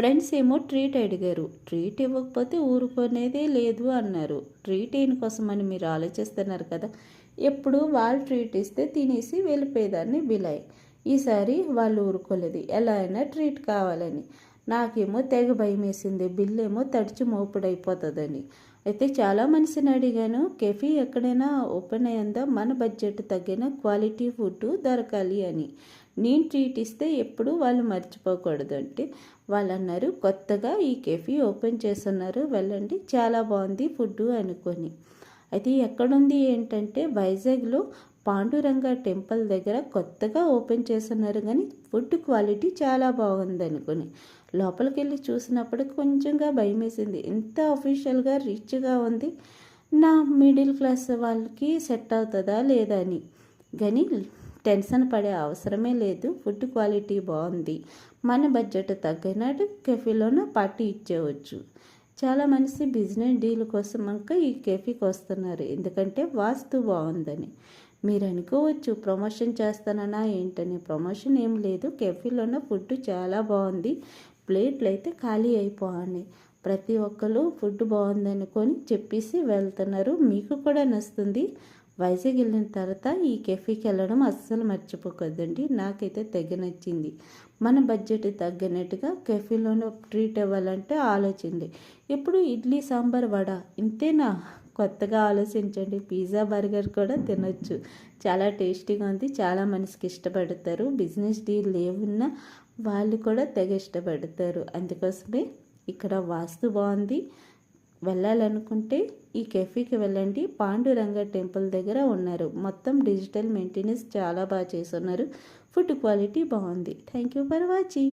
Friends ఏమో treat అడిగారు. Treat ఇవ్వకపోతే ఊరుకునేదే లేదు అన్నారు. ట్రీట్ దేనికోసమని మీరు ఆలోచిస్తున్నారు కదా! ఎప్పుడు వాళ్ళు ట్రీట్ ఇస్తే తినేసి వెళ్ళిపోయేదాన్ని బిలాయి. ఈసారి వాళ్ళు ఊరుకోలేదు. ఎలా అయినా ట్రీట్ కావాలని. నాకేమో తెగ భయమేసింది. బిల్లేమో తడిచి మోపుడైపోతుందని. అయితే చాలా మనిషిని అడిగాను. కెఫీ ఎక్కడైనా ఓపెన్ అయ్యిందా? మన బడ్జెట్ తగ్గిన క్వాలిటీ ఫుడ్ దొరకాలి అని. నేను ట్రీట్ ఇస్తే ఎప్పుడు వాళ్ళు మర్చిపోకూడదు అంటే వాళ్ళు అన్నారు, కొత్తగా ఈ కెఫీ ఓపెన్ చేస్తున్నారు, వెళ్ళండి, చాలా బాగుంది ఫుడ్ అనుకొని. అయితే ఎక్కడుంది ఏంటంటే వైజాగ్లో పాండురంగ టెంపుల్ దగ్గర కొత్తగా ఓపెన్ చేస్తున్నారు, కానీ ఫుడ్ క్వాలిటీ చాలా బాగుంది అనుకుని లోపలికి వెళ్ళి చూసినప్పుడు కొంచెంగా భయం వేసింది. ఇంత అఫీషియల్గా రిచ్గా ఉంది, నా మిడిల్ క్లాస్ వాళ్ళకి సెట్ అవుతుందా లేదా అని. కానీ టెన్షన్ పడే అవసరమే లేదు. ఫుడ్ క్వాలిటీ బాగుంది. మన బడ్జెట్ తగ్గినట్టు కెఫీలోనే పార్టీ ఇచ్చేవచ్చు. చాలా మంది బిజినెస్ డీల్ కోసం ఈ కెఫీకి వస్తున్నారు, ఎందుకంటే వాస్తు బాగుందని. మీరు అనుకోవచ్చు ప్రమోషన్ చేస్తానన్నా ఏంటని. ప్రమోషన్ ఏం లేదు. కెఫీలోనే ఫుడ్ చాలా బాగుంది. ప్లేట్లు అయితే ఖాళీ అయిపోవాలి. ప్రతి ఒక్కరు ఫుడ్ బాగుందనుకొని చెప్పేసి వెళ్తున్నారు. మీకు కూడా నచ్చుతుంది. వైజాగ్ వెళ్ళిన తర్వాత ఈ కెఫీకి వెళ్ళడం అస్సలు మర్చిపోకూడదండి. నాకైతే తెగ నచ్చింది. మన బడ్జెట్ తగ్గినట్టుగా కెఫీలోనే ట్రీట్ ఇవ్వాలంటే ఆలోచించండి. ఇప్పుడు ఇడ్లీ సాంబార్ వడ ఇంతేనా? కొత్తగా ఆలోచించండి. పిజ్జా బర్గర్ కూడా తినొచ్చు. చాలా టేస్టీగా ఉంది. చాలా మనసుకి ఇష్టపడతారు. బిజినెస్ డీల్ ఏమున్నా వాళ్ళు కూడా తెగ ఇష్టపడతారు. అందుకోసమే ఇక్కడ వాస్తు బాగుంది. వెళ్ళాలనుకుంటే ఈ కెఫీకి వెళ్ళండి. పాండురంగ టెంపుల్ దగ్గర ఉన్నారు. మొత్తం డిజిటల్ మెయింటెనెన్స్ చాలా బాగా చేస్తున్నారు. ఫుడ్ క్వాలిటీ బాగుంది. Thank you for watching.